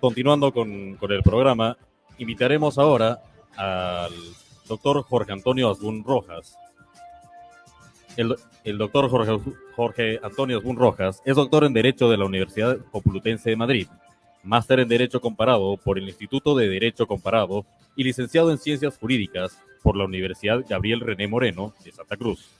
Continuando con el programa, invitaremos ahora al doctor Jorge Antonio Asbun Rojas. El doctor Jorge Antonio Asbun Rojas es doctor en Derecho de la Universidad Complutense de Madrid, máster en Derecho Comparado por el Instituto de Derecho Comparado y licenciado en Ciencias Jurídicas por la Universidad Gabriel René Moreno de Santa Cruz.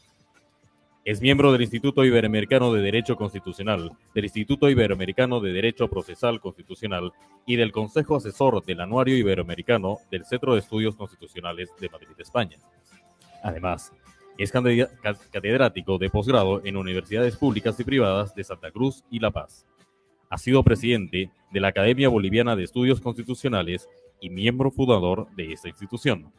Es miembro del Instituto Iberoamericano de Derecho Constitucional, del Instituto Iberoamericano de Derecho Procesal Constitucional y del Consejo Asesor del Anuario Iberoamericano del Centro de Estudios Constitucionales de Madrid, España. Además, es catedrático de posgrado en universidades públicas y privadas de Santa Cruz y La Paz. Ha sido presidente de la Academia Boliviana de Estudios Constitucionales y miembro fundador de esta institución.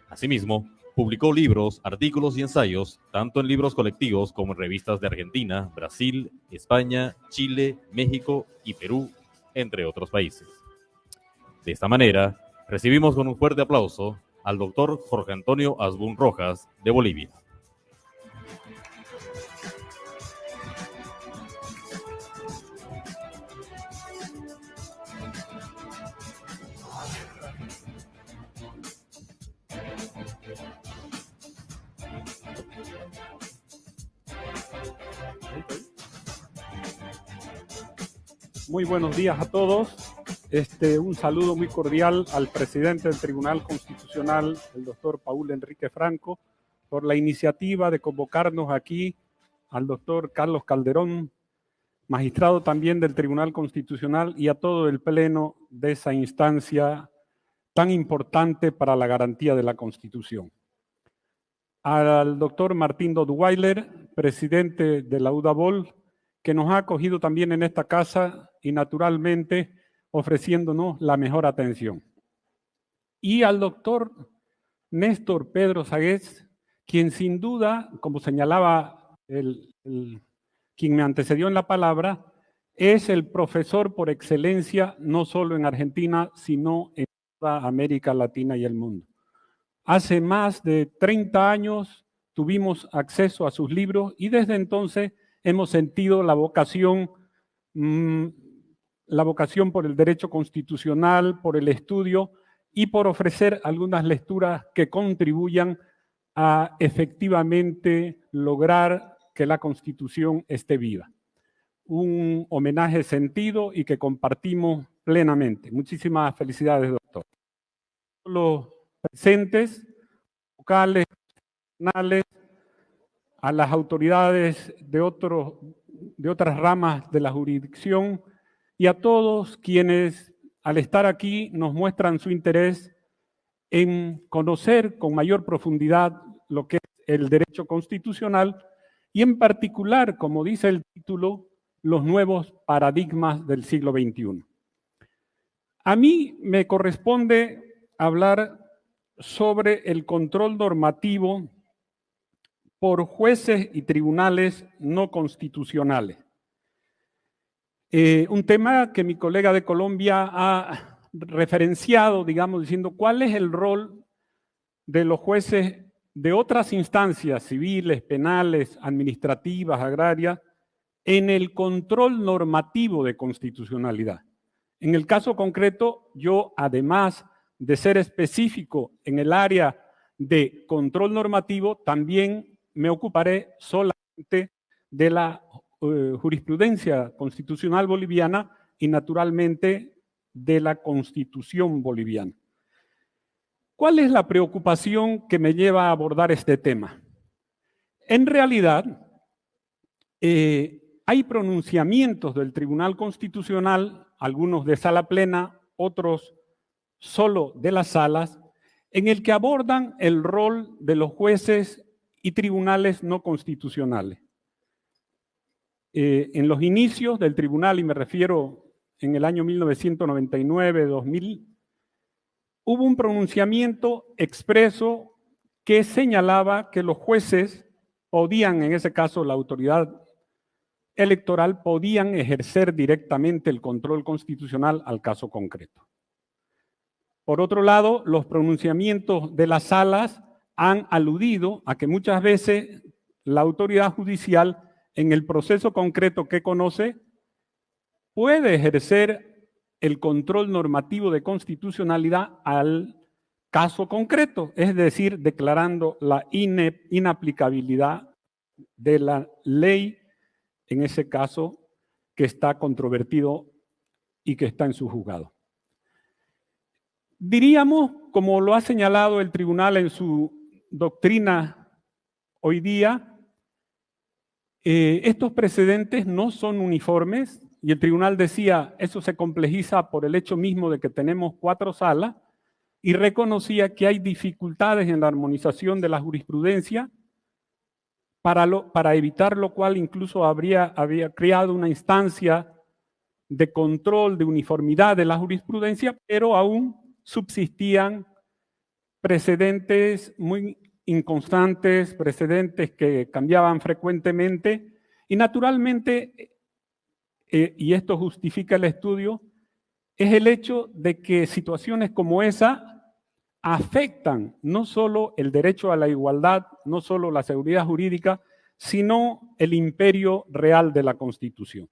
Asimismo, publicó libros, artículos y ensayos, tanto en libros colectivos como en revistas de Argentina, Brasil, España, Chile, México y Perú, entre otros países. De esta manera, recibimos con un fuerte aplauso al doctor Jorge Antonio Asbun Rojas, de Bolivia. Muy buenos días a todos. Un saludo muy cordial al presidente del Tribunal Constitucional, el doctor Paul Enrique Franco, por la iniciativa de convocarnos aquí, al doctor Carlos Calderón, magistrado también del Tribunal Constitucional, y a todo el pleno de esa instancia tan importante para la garantía de la Constitución. Al doctor Martín Dodweiler, presidente de la UDABOL, que nos ha acogido también en esta casa y naturalmente ofreciéndonos la mejor atención. Y al doctor Néstor Pedro Sagués, quien sin duda, como señalaba quien me antecedió en la palabra, es el profesor por excelencia, no solo en Argentina, sino en toda América Latina y el mundo. Hace más de 30 años tuvimos acceso a sus libros y desde entonces hemos sentido la vocación por el derecho constitucional, por el estudio y por ofrecer algunas lecturas que contribuyan a efectivamente lograr que la Constitución esté viva. Un homenaje sentido y que compartimos plenamente. Muchísimas felicidades, doctor. Los presentes, locales, nacionales, a las autoridades de otras ramas de la jurisdicción y a todos quienes al estar aquí nos muestran su interés en conocer con mayor profundidad lo que es el derecho constitucional y en particular, como dice el título, los nuevos paradigmas del siglo XXI. A mí me corresponde hablar sobre el control normativo por jueces y tribunales no constitucionales. Un tema que mi colega de Colombia ha referenciado, digamos, diciendo cuál es el rol de los jueces de otras instancias civiles, penales, administrativas, agrarias, en el control normativo de constitucionalidad. En el caso concreto, yo, además de ser específico en el área de control normativo, también me ocuparé solamente de la jurisprudencia constitucional boliviana y naturalmente de la Constitución boliviana. ¿Cuál es la preocupación que me lleva a abordar este tema? En realidad, hay pronunciamientos del Tribunal Constitucional, algunos de sala plena, otros solo de las salas, en el que abordan el rol de los jueces y tribunales no constitucionales. En los inicios del tribunal, y me refiero en el año 1999-2000, hubo un pronunciamiento expreso que señalaba que los jueces podían, en ese caso la autoridad electoral, podían ejercer directamente el control constitucional al caso concreto. Por otro lado, los pronunciamientos de las salas han aludido a que muchas veces la autoridad judicial, en el proceso concreto que conoce, puede ejercer el control normativo de constitucionalidad al caso concreto, es decir, declarando la inaplicabilidad de la ley, en ese caso que está controvertido y que está en su juzgado. Diríamos, como lo ha señalado el tribunal en su doctrina hoy día, estos precedentes no son uniformes y el tribunal decía, eso se complejiza por el hecho mismo de que tenemos 4 salas y reconocía que hay dificultades en la armonización de la jurisprudencia, para evitar lo cual incluso había creado una instancia de control de uniformidad de la jurisprudencia, pero aún subsistían precedentes muy inconstantes, precedentes que cambiaban frecuentemente y naturalmente, y esto justifica el estudio, es el hecho de que situaciones como esa afectan no solo el derecho a la igualdad, no solo la seguridad jurídica, sino el imperio real de la Constitución.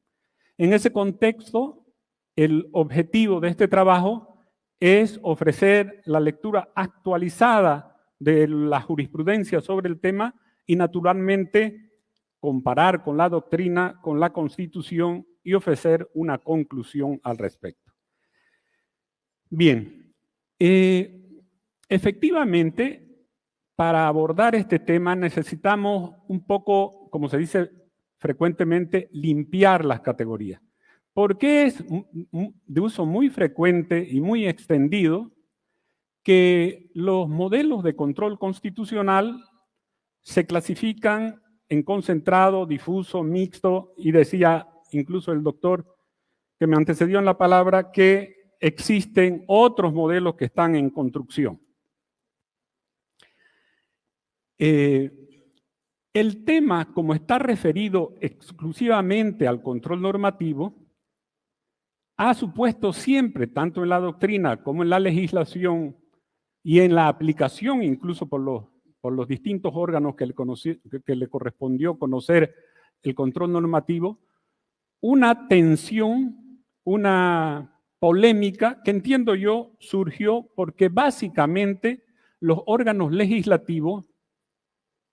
En ese contexto, el objetivo de este trabajo es ofrecer la lectura actualizada de la jurisprudencia sobre el tema y naturalmente comparar con la doctrina, con la Constitución y ofrecer una conclusión al respecto. Bien, efectivamente, para abordar este tema necesitamos un poco, como se dice frecuentemente, limpiar las categorías. Porque es de uso muy frecuente y muy extendido que los modelos de control constitucional se clasifican en concentrado, difuso, mixto, y decía incluso el doctor que me antecedió en la palabra que existen otros modelos que están en construcción. El tema, como está referido exclusivamente al control normativo, ha supuesto siempre, tanto en la doctrina como en la legislación y en la aplicación, incluso por los distintos órganos que le correspondió conocer el control normativo, una tensión, una polémica que entiendo yo surgió porque básicamente los órganos legislativos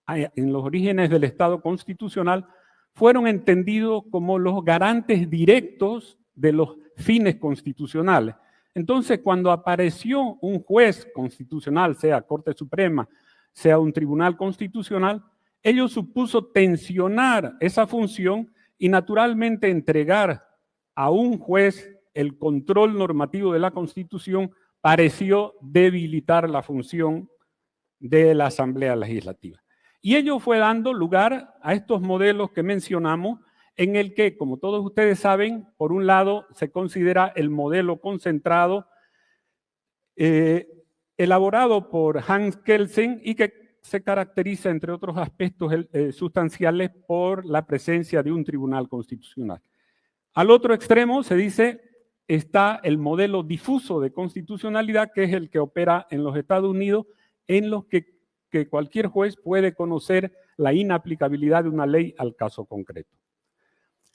en los orígenes del Estado constitucional fueron entendidos como los garantes directos de los fines constitucionales. Entonces, cuando apareció un juez constitucional, sea Corte Suprema, sea un tribunal constitucional, ello supuso tensionar esa función y naturalmente entregar a un juez el control normativo de la Constitución pareció debilitar la función de la Asamblea Legislativa. Y ello fue dando lugar a estos modelos que mencionamos, en el que, como todos ustedes saben, por un lado se considera el modelo concentrado elaborado por Hans Kelsen y que se caracteriza, entre otros aspectos sustanciales, por la presencia de un tribunal constitucional. Al otro extremo se dice está el modelo difuso de constitucionalidad, que es el que opera en los Estados Unidos, en los que cualquier juez puede conocer la inaplicabilidad de una ley al caso concreto.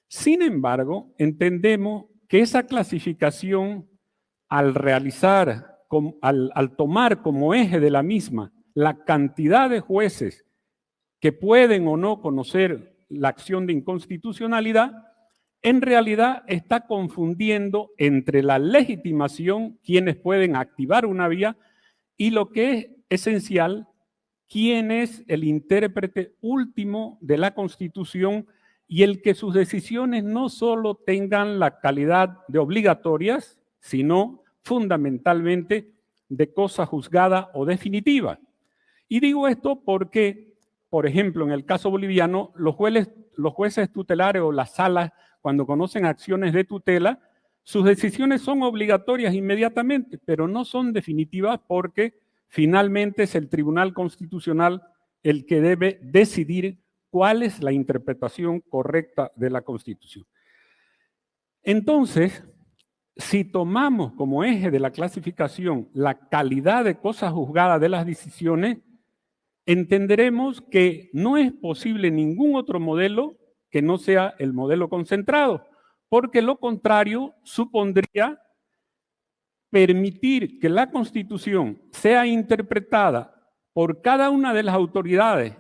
Sin embargo, entendemos que esa clasificación, al tomar como eje de la misma la cantidad de jueces que pueden o no conocer la acción de inconstitucionalidad, en realidad está confundiendo entre la legitimación, quienes pueden activar una vía, y lo que es esencial, quién es el intérprete último de la Constitución y el que sus decisiones no solo tengan la calidad de obligatorias, sino fundamentalmente de cosa juzgada o definitiva. Y digo esto porque, por ejemplo, en el caso boliviano, los jueces tutelares o las salas, cuando conocen acciones de tutela, sus decisiones son obligatorias inmediatamente, pero no son definitivas porque finalmente es el Tribunal Constitucional el que debe decidir cuál es la interpretación correcta de la Constitución. Entonces, si tomamos como eje de la clasificación la calidad de cosa juzgada de las decisiones, entenderemos que no es posible ningún otro modelo que no sea el modelo concentrado, porque lo contrario supondría permitir que la Constitución sea interpretada por cada una de las autoridades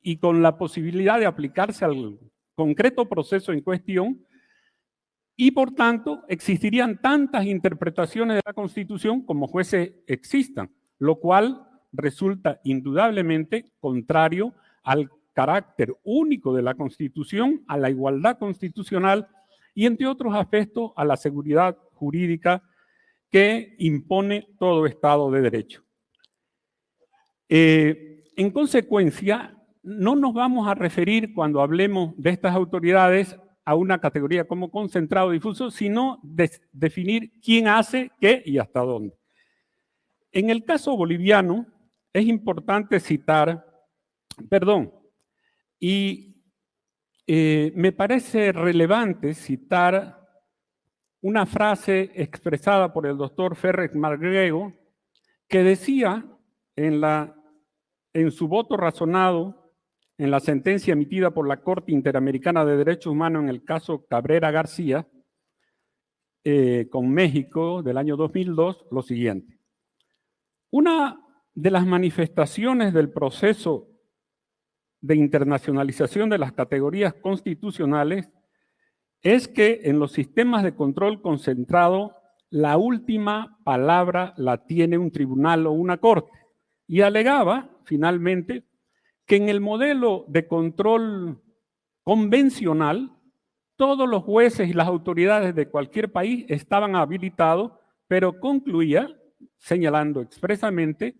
y con la posibilidad de aplicarse al concreto proceso en cuestión, y por tanto existirían tantas interpretaciones de la Constitución como jueces existan, lo cual resulta indudablemente contrario al carácter único de la Constitución, a la igualdad constitucional y, entre otros aspectos, a la seguridad jurídica que impone todo Estado de Derecho. En consecuencia, no nos vamos a referir cuando hablemos de estas autoridades a una categoría como concentrado difuso, sino definir quién hace qué y hasta dónde. En el caso boliviano es importante citar, me parece relevante citar una frase expresada por el doctor Ferrer Margrego, que decía en su voto razonado en la sentencia emitida por la Corte Interamericana de Derechos Humanos en el caso Cabrera García, con México del año 2002, lo siguiente. Una de las manifestaciones del proceso de internacionalización de las categorías constitucionales es que en los sistemas de control concentrado la última palabra la tiene un tribunal o una corte, y alegaba finalmente que en el modelo de control convencional todos los jueces y las autoridades de cualquier país estaban habilitados, pero concluía señalando expresamente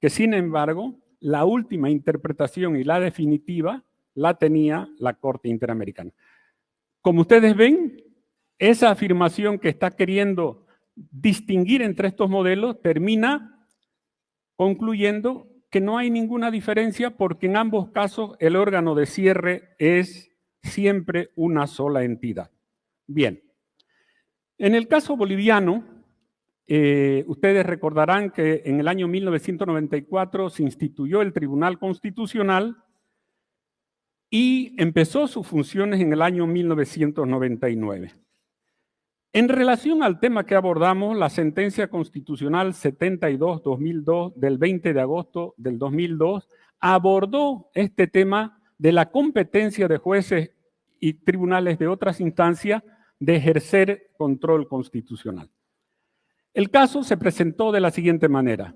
que, sin embargo, la última interpretación y la definitiva la tenía la Corte Interamericana. Como ustedes ven, esa afirmación que está queriendo distinguir entre estos modelos termina concluyendo que no hay ninguna diferencia porque en ambos casos el órgano de cierre es siempre una sola entidad. Bien, en el caso boliviano, ustedes recordarán que en el año 1994 se instituyó el Tribunal Constitucional y empezó sus funciones en el año 1999. En relación al tema que abordamos, la sentencia constitucional 72-2002 del 20 de agosto del 2002 abordó este tema de la competencia de jueces y tribunales de otras instancias de ejercer control constitucional. El caso se presentó de la siguiente manera.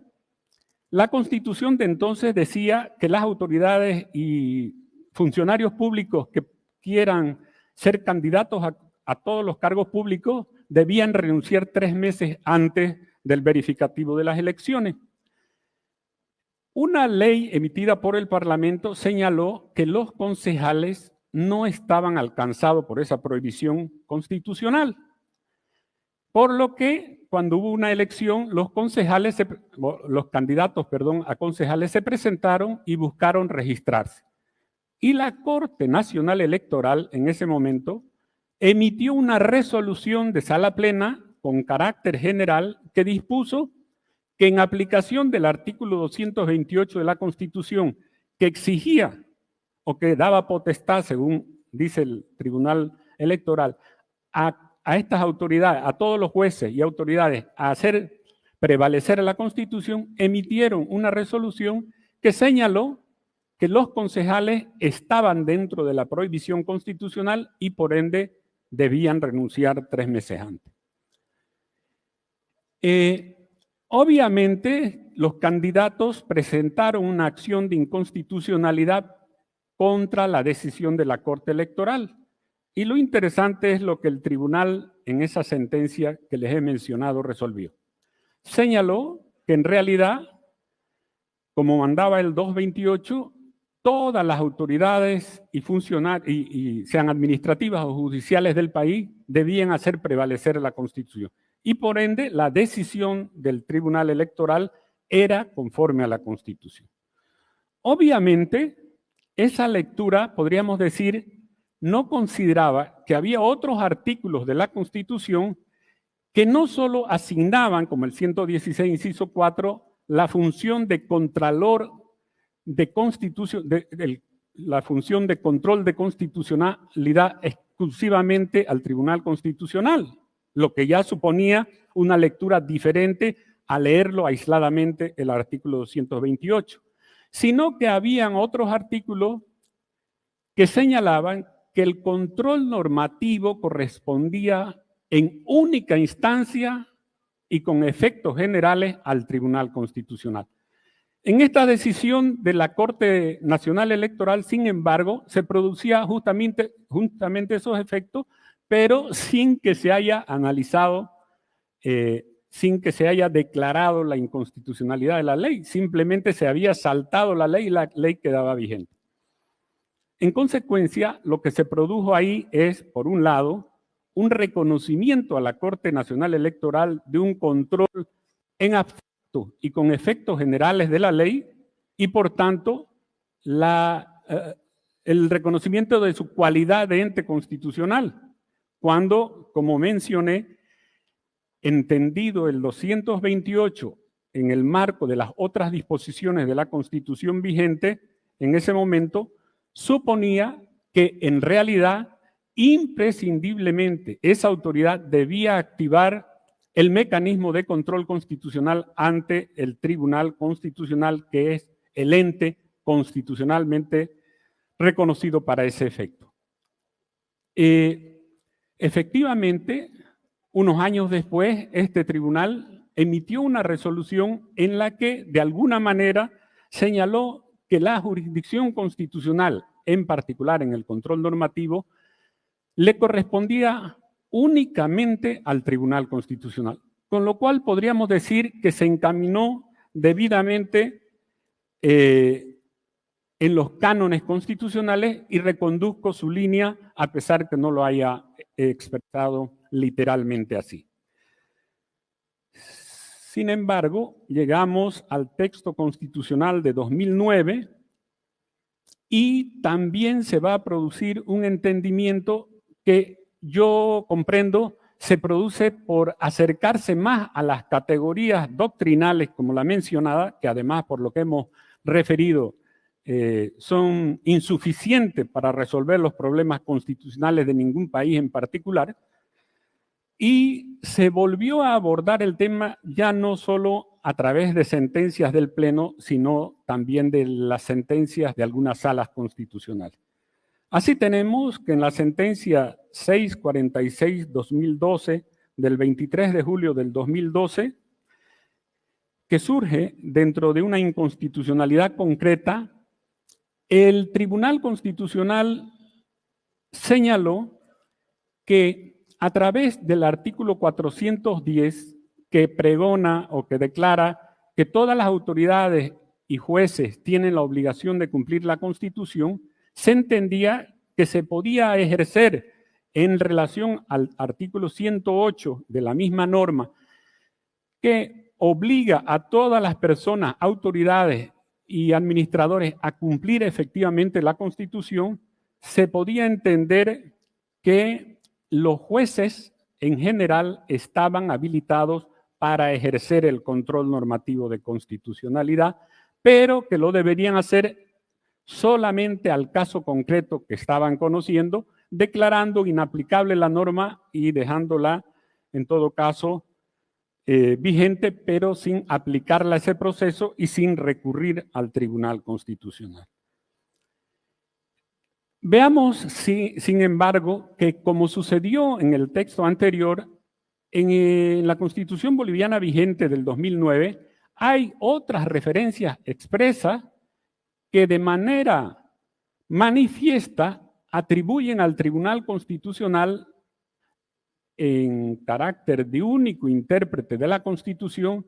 La Constitución de entonces decía que las autoridades y funcionarios públicos que quieran ser candidatos a todos los cargos públicos debían renunciar 3 meses antes del verificativo de las elecciones. Una ley emitida por el Parlamento señaló que los concejales no estaban alcanzados por esa prohibición constitucional, por lo que cuando hubo una elección, los candidatos a concejales se presentaron y buscaron registrarse. Y la Corte Nacional Electoral en ese momento emitió una resolución de sala plena con carácter general que dispuso que en aplicación del artículo 228 de la Constitución, que exigía o que daba potestad, según dice el Tribunal Electoral, a estas autoridades, a todos los jueces y autoridades, a hacer prevalecer la Constitución, emitieron una resolución que señaló que los concejales estaban dentro de la prohibición constitucional y por ende debían renunciar 3 meses antes. Obviamente, los candidatos presentaron una acción de inconstitucionalidad contra la decisión de la Corte Electoral. Y lo interesante es lo que el tribunal en esa sentencia que les he mencionado resolvió. Señaló que en realidad, como mandaba el 228, todas las autoridades y funcionarios, y sean administrativas o judiciales del país, debían hacer prevalecer la Constitución. Y por ende, la decisión del Tribunal Electoral era conforme a la Constitución. Obviamente, esa lectura, podríamos decir, no consideraba que había otros artículos de la Constitución que no solo asignaban, como el 116, inciso 4, la función de contralor de constitución, la función de control de constitucionalidad exclusivamente al Tribunal Constitucional. lo que ya suponía una lectura diferente a leerlo aisladamente el artículo 228, sino que habían otros artículos que señalaban que el control normativo correspondía en única instancia y con efectos generales al Tribunal Constitucional. En esta decisión de la Corte Nacional Electoral, sin embargo, se producía justamente esos efectos, pero sin que se haya analizado, sin que se haya declarado la inconstitucionalidad de la ley. Simplemente se había saltado la ley y la ley quedaba vigente. En consecuencia, lo que se produjo ahí es, por un lado, un reconocimiento a la Corte Nacional Electoral de un control en abstracto y con efectos generales de la ley y, por tanto, el reconocimiento de su cualidad de ente constitucional, cuando, como mencioné, entendido el 228 en el marco de las otras disposiciones de la Constitución vigente, en ese momento suponía que en realidad imprescindiblemente esa autoridad debía activar el mecanismo de control constitucional ante el Tribunal Constitucional, que es el ente constitucionalmente reconocido para ese efecto. Efectivamente, unos años después, este tribunal emitió una resolución en la que, de alguna manera, señaló que la jurisdicción constitucional, en particular en el control normativo, le correspondía únicamente al Tribunal Constitucional, con lo cual podríamos decir que se encaminó debidamente en los cánones constitucionales y reconduzco su línea, a pesar que no lo haya expresado literalmente así. Sin embargo, llegamos al texto constitucional de 2009 y también se va a producir un entendimiento que yo comprendo se produce por acercarse más a las categorías doctrinales, como la mencionada, que además, por lo que hemos referido, son insuficientes para resolver los problemas constitucionales de ningún país en particular, y se volvió a abordar el tema ya no solo a través de sentencias del Pleno, sino también de las sentencias de algunas salas constitucionales. Así tenemos que en la sentencia 646-2012 del 23 de julio del 2012, que surge dentro de una inconstitucionalidad concreta, el Tribunal Constitucional señaló que a través del artículo 410, que pregona o que declara que todas las autoridades y jueces tienen la obligación de cumplir la Constitución, se entendía que se podía ejercer en relación al artículo 108 de la misma norma, que obliga a todas las personas, autoridades y administradores a cumplir efectivamente la Constitución, se podía entender que los jueces en general estaban habilitados para ejercer el control normativo de constitucionalidad, pero que lo deberían hacer solamente al caso concreto que estaban conociendo, declarando inaplicable la norma y dejándola, en todo caso, vigente, pero sin aplicarla a ese proceso y sin recurrir al Tribunal Constitucional. Veamos, sin embargo, que como sucedió en el texto anterior, en la Constitución boliviana vigente del 2009, hay otras referencias expresas que de manera manifiesta atribuyen al Tribunal Constitucional, en carácter de único intérprete de la Constitución,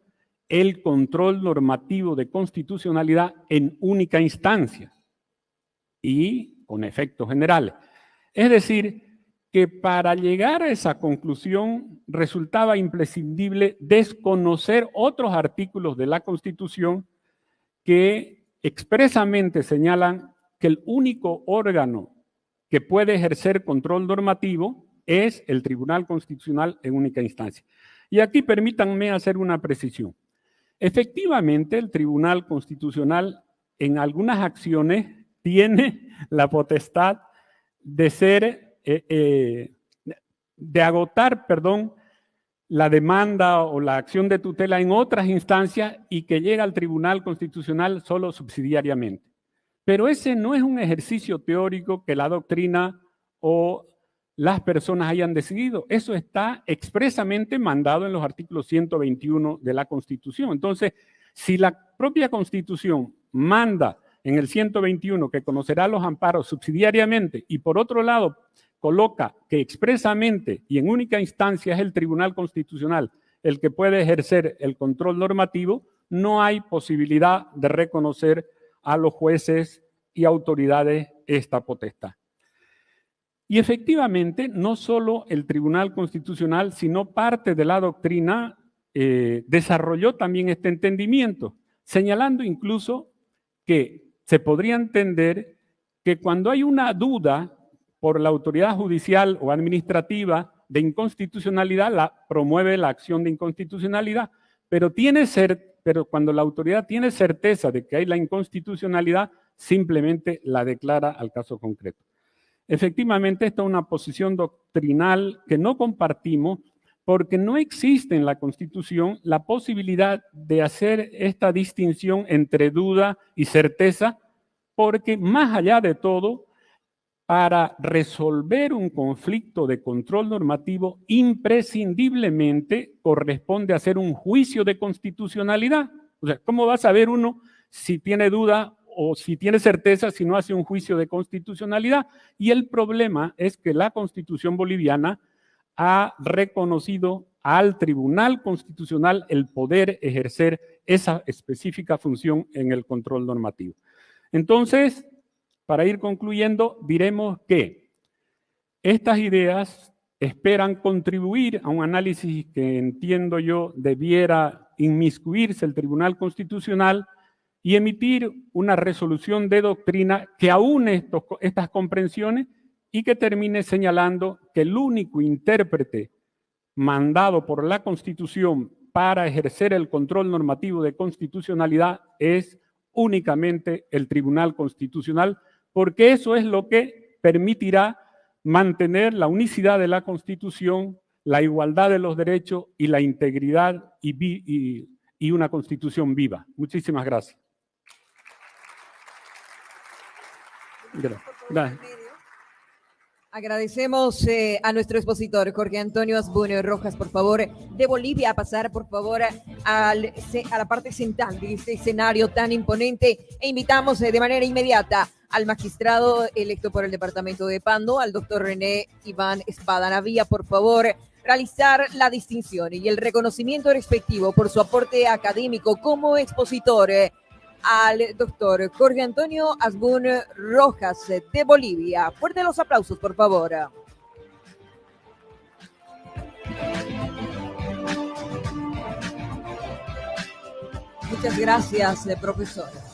el control normativo de constitucionalidad en única instancia y con efectos generales. Es decir, que para llegar a esa conclusión resultaba imprescindible desconocer otros artículos de la Constitución que expresamente señalan que el único órgano que puede ejercer control normativo es el Tribunal Constitucional en única instancia. Y aquí permítanme hacer una precisión. Efectivamente, el Tribunal Constitucional en algunas acciones tiene la potestad de agotar la demanda o la acción de tutela en otras instancias y que llega al Tribunal Constitucional solo subsidiariamente. Pero ese no es un ejercicio teórico que la doctrina o las personas hayan decidido. Eso está expresamente mandado en los artículos 121 de la Constitución. Entonces, si la propia Constitución manda en el 121 que conocerá los amparos subsidiariamente y por otro lado coloca que expresamente y en única instancia es el Tribunal Constitucional el que puede ejercer el control normativo, no hay posibilidad de reconocer a los jueces y autoridades esta potestad. Y efectivamente, no solo el Tribunal Constitucional, sino parte de la doctrina desarrolló también este entendimiento, señalando incluso que se podría entender que cuando hay una duda por la autoridad judicial o administrativa de inconstitucionalidad, promueve la acción de inconstitucionalidad, pero cuando la autoridad tiene certeza de que hay la inconstitucionalidad, simplemente la declara al caso concreto. Efectivamente, esta es una posición doctrinal que no compartimos porque no existe en la Constitución la posibilidad de hacer esta distinción entre duda y certeza, porque más allá de todo, para resolver un conflicto de control normativo, imprescindiblemente corresponde hacer un juicio de constitucionalidad. O sea, ¿cómo va a saber uno si tiene duda o si tiene certeza si no hace un juicio de constitucionalidad? Y el problema es que la Constitución boliviana ha reconocido al Tribunal Constitucional el poder ejercer esa específica función en el control normativo. Entonces, para ir concluyendo, diremos que estas ideas esperan contribuir a un análisis que entiendo yo debiera inmiscuirse el Tribunal Constitucional y emitir una resolución de doctrina que aúne estas comprensiones y que termine señalando que el único intérprete mandado por la Constitución para ejercer el control normativo de constitucionalidad es únicamente el Tribunal Constitucional, porque eso es lo que permitirá mantener la unicidad de la Constitución, la igualdad de los derechos y la integridad y una Constitución viva. Muchísimas gracias. Gracias. Agradecemos a nuestro expositor, Jorge Antonio Asbun Rojas, por favor, de Bolivia, a pasar, por favor, a la parte central de este escenario tan imponente e invitamos de manera inmediata al magistrado electo por el departamento de Pando, al doctor René Iván Espadanavía, por favor, realizar la distinción y el reconocimiento respectivo por su aporte académico como expositor al doctor Jorge Antonio Asbun Rojas de Bolivia. Fuerte los aplausos, por favor. Muchas gracias, profesor.